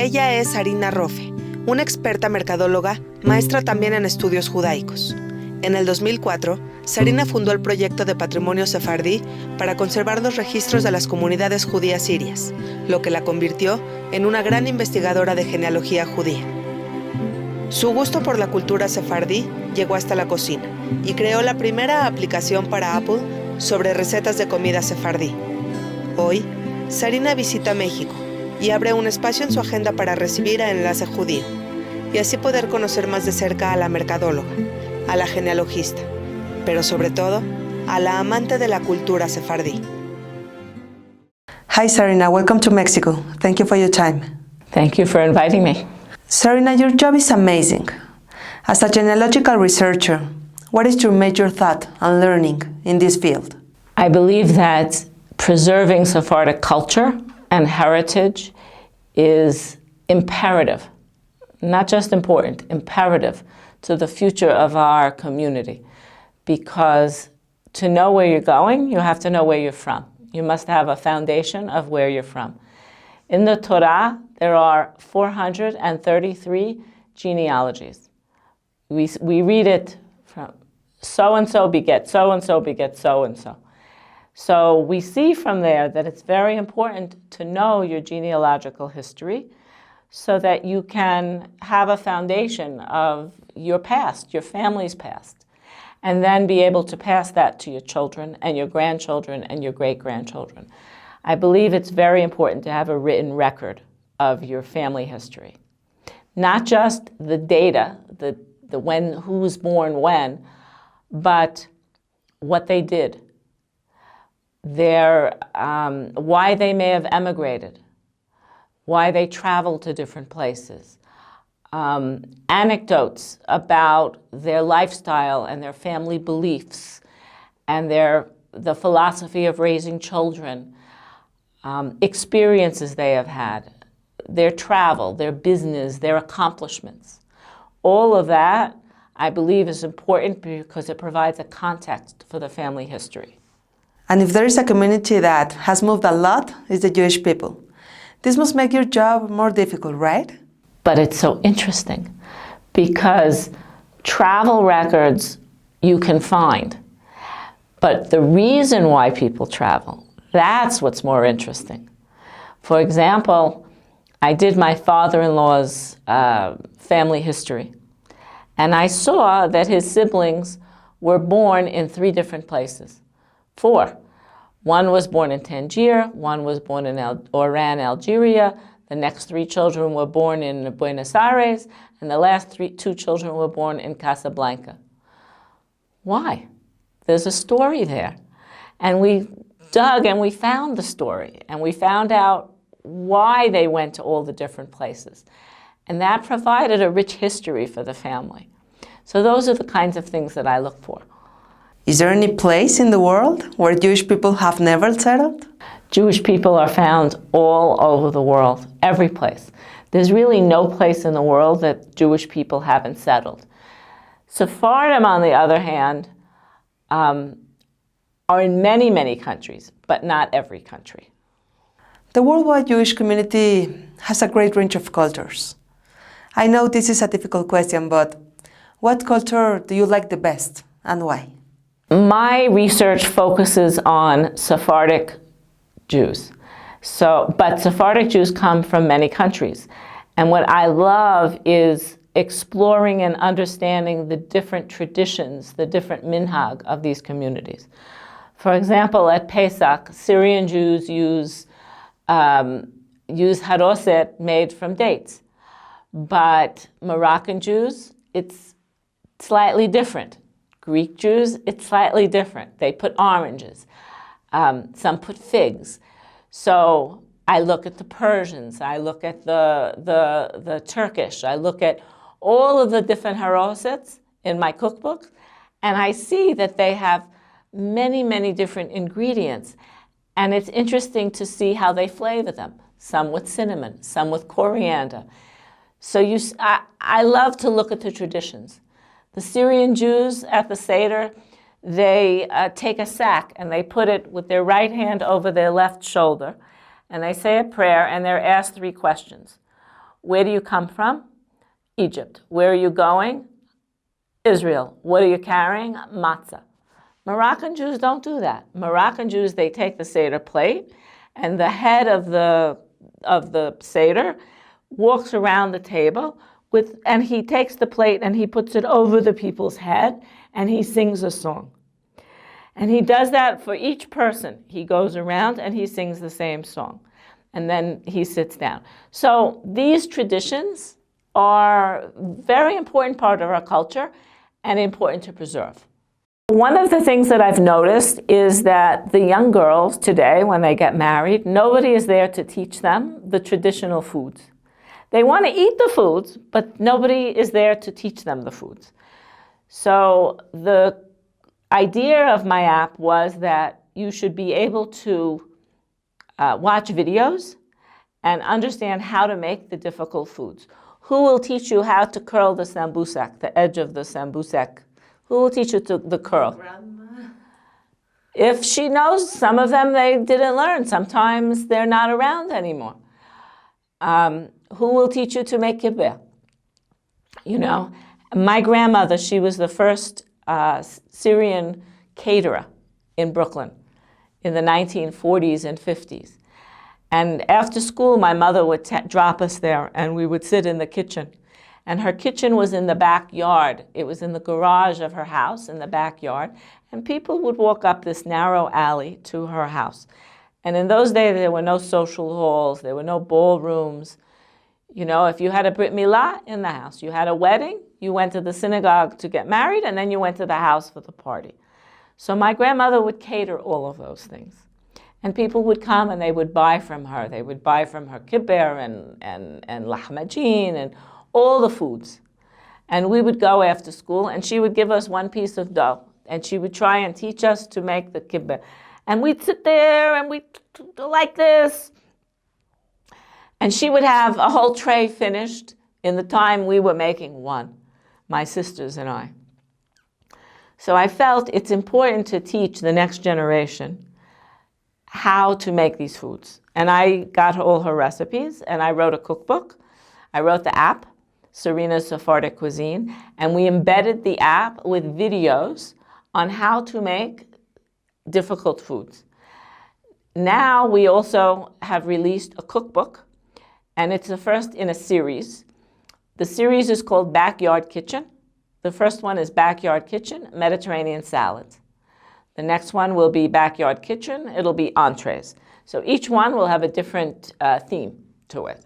Ella es Sarina Roffe, una experta mercadóloga, maestra también en Estudios Judaicos. En el 2004, Sarina fundó el proyecto de patrimonio sefaradí para conservar los registros de las comunidades judías sirias, lo que la convirtió en una gran investigadora de genealogía judía. Su gusto por la cultura sefaradí llegó hasta la cocina y creó la primera aplicación para Apple sobre recetas de comida sefaradí. Hoy, Sarina visita México y abre un espacio en su agenda para recibir a Enlace Judío y así poder conocer más de cerca a la mercadóloga, a la genealogista, pero sobre todo a la amante de la cultura sefaradí. Hi Sarina, welcome to Mexico. Thank you for your time. Thank you for inviting me. Sarina, your job is amazing. As a genealogical researcher, what is your major thought and learning in this field? I believe that preserving Sephardic culture and heritage is imperative, not just important, imperative to the future of our community. Because to know where you're going, you have to know where you're from. You must have a foundation of where you're from. In the Torah, there are 433 genealogies. We read it from so-and-so beget so-and-so beget so-and-so. So we see from there that it's very important to know your genealogical history so that you can have a foundation of your past, your family's past, and then be able to pass that to your children and your grandchildren and your great-grandchildren. I believe it's very important to have a written record of your family history. Not just the data, the when, who was born when, but what they did, why they may have emigrated, why they traveled to different places, anecdotes about their lifestyle and their family beliefs and the philosophy of raising children, experiences they have had, their travel, their business, their accomplishments. All of that, I believe, is important because it provides a context for the family history. And if there is a community that has moved a lot, it's the Jewish people. This must make your job more difficult, right? But it's so interesting because travel records you can find. But the reason why people travel, that's what's more interesting. For example, I did my father-in-law's family history, and I saw that his siblings were born in 3 different places. 4. One was born in Tangier, one was born in Oran, Algeria, the next 3 children were born in Buenos Aires, and the last 2 children were born in Casablanca. Why? There's a story there. And we dug and we found the story, and we found out why they went to all the different places. And that provided a rich history for the family. So those are the kinds of things that I look for. Is there any place in the world where Jewish people have never settled? Jewish people are found all over the world, every place. There's really no place in the world that Jewish people haven't settled. Sephardim, on the other hand, are in many, many countries, but not every country. The worldwide Jewish community has a great range of cultures. I know this is a difficult question, but what culture do you like the best and why? My research focuses on Sephardic Jews. But Sephardic Jews come from many countries. And what I love is exploring and understanding the different traditions, the different minhag of these communities. For example, at Pesach, Syrian Jews use haroset made from dates. But Moroccan Jews, it's slightly different. Greek Jews, it's slightly different. They put oranges. Some put figs. So I look at the Persians, I look at the Turkish, I look at all of the different harosets in my cookbook, and I see that they have many, many different ingredients. And it's interesting to see how they flavor them. Some with cinnamon, some with coriander. So I love to look at the traditions. The Syrian Jews at the Seder, they take a sack and they put it with their right hand over their left shoulder, and they say a prayer and they're asked 3 questions. Where do you come from? Egypt. Where are you going? Israel. What are you carrying? Matzah. Moroccan Jews don't do that. Moroccan Jews, they take the Seder plate, and the head of the Seder walks around the table and he takes the plate and he puts it over the people's head and he sings a song. And he does that for each person. He goes around and he sings the same song. And then he sits down. So these traditions are a very important part of our culture and important to preserve. One of the things that I've noticed is that the young girls today, when they get married, nobody is there to teach them the traditional foods. They want to eat the foods, but nobody is there to teach them the foods. So the idea of my app was that you should be able to watch videos and understand how to make the difficult foods. Who will teach you how to curl the sambusak, the edge of the sambusak? Who will teach you the curl? Grandma. If she knows, some of them they didn't learn. Sometimes they're not around anymore. Who will teach you to make kibbeh? You know, my grandmother, she was the first Syrian caterer in Brooklyn in the 1940s and 50s. And after school, my mother would drop us there, and we would sit in the kitchen. And her kitchen was in the backyard. It was in the garage of her house, in the backyard. And people would walk up this narrow alley to her house. And in those days, there were no social halls. There were no ballrooms. You know, if you had a brit milah, in the house. You had a wedding, you went to the synagogue to get married, and then you went to the house for the party. So my grandmother would cater all of those things. And people would come and they would buy from her. They would buy from her kibbeh and lahmacun and all the foods. And we would go after school, and she would give us one piece of dough, and she would try and teach us to make the kibbeh. And we'd sit there and we'd like this. And she would have a whole tray finished in the time we were making one, my sisters and I. So I felt it's important to teach the next generation how to make these foods. And I got all her recipes, and I wrote a cookbook. I wrote the app, Sarina's Sephardic Cuisine, and we embedded the app with videos on how to make difficult foods. Now we also have released a cookbook, and it's the first in a series. The series is called Backyard Kitchen. The first one is Backyard Kitchen, Mediterranean Salads. The next one will be Backyard Kitchen. It'll be entrees. So each one will have a different theme to it.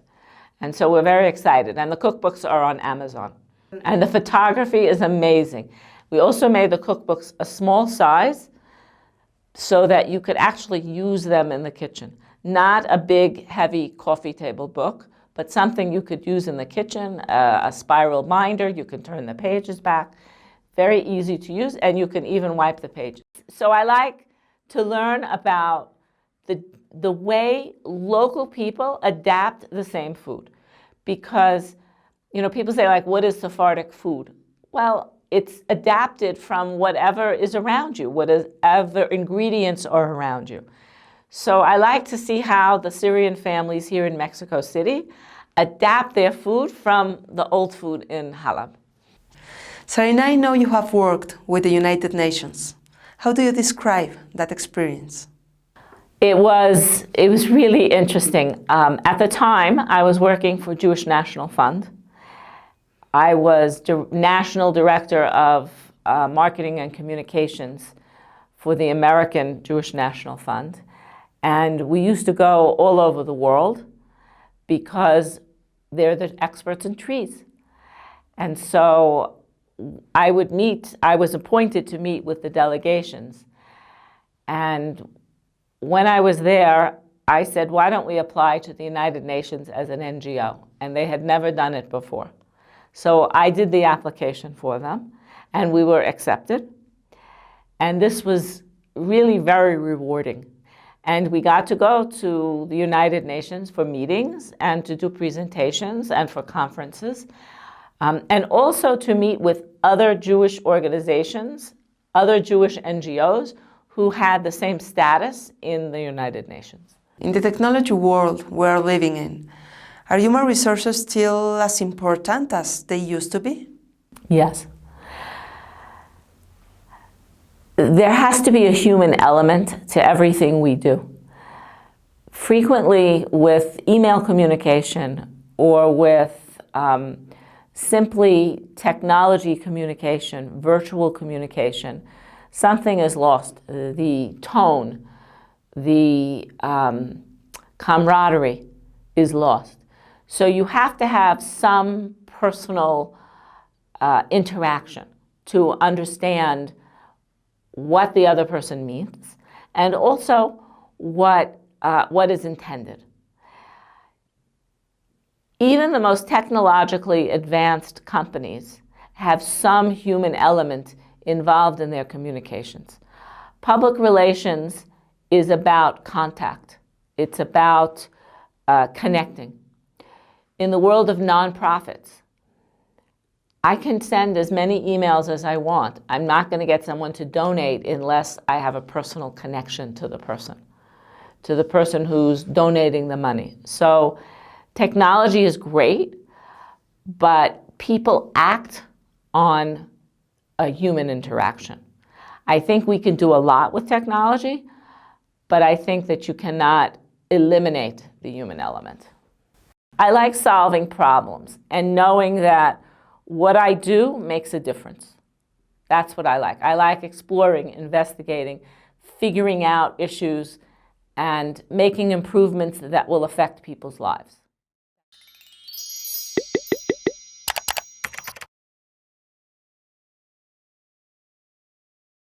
And so we're very excited. And the cookbooks are on Amazon. And the photography is amazing. We also made the cookbooks a small size so that you could actually use them in the kitchen. Not a big, heavy coffee table book, but something you could use in the kitchen, a spiral binder. You can turn the pages back. Very easy to use, and you can even wipe the pages. So I like to learn about the way local people adapt the same food. Because, you know, people say, like, what is Sephardic food? Well, it's adapted from whatever is around you, whatever ingredients are around you. So I like to see how the Syrian families here in Mexico City adapt their food from the old food in Halab. Sarina, I know you have worked with the United Nations. How do you describe that experience? It was really interesting. At the time, I was working for Jewish National Fund. I was National Director of Marketing and Communications for the American Jewish National Fund. And we used to go all over the world because they're the experts in trees. And so I was appointed to meet with the delegations. And when I was there, I said, why don't we apply to the United Nations as an NGO? And they had never done it before. So I did the application for them, and we were accepted. And this was really very rewarding. And we got to go to the United Nations for meetings and to do presentations and for conferences, and also to meet with other Jewish organizations, other Jewish NGOs who had the same status in the United Nations. In the technology world we're living in, Are human resources still as important as they used to be? Yes. There has to be a human element to everything we do. Frequently with email communication or with simply technology communication, virtual communication, something is lost. The tone, the camaraderie is lost. So you have to have some personal interaction to understand what the other person means and also what is intended. Even the most technologically advanced companies have some human element involved in their communications. Public relations is about contact. It's about connecting. In the world of nonprofits, I can send as many emails as I want. I'm not going to get someone to donate unless I have a personal connection to the person who's donating the money. So technology is great, but people act on a human interaction. I think we can do a lot with technology, but I think that you cannot eliminate the human element. I like solving problems and knowing that what I do makes a difference. That's what I like. I like exploring, investigating, figuring out issues, and making improvements that will affect people's lives.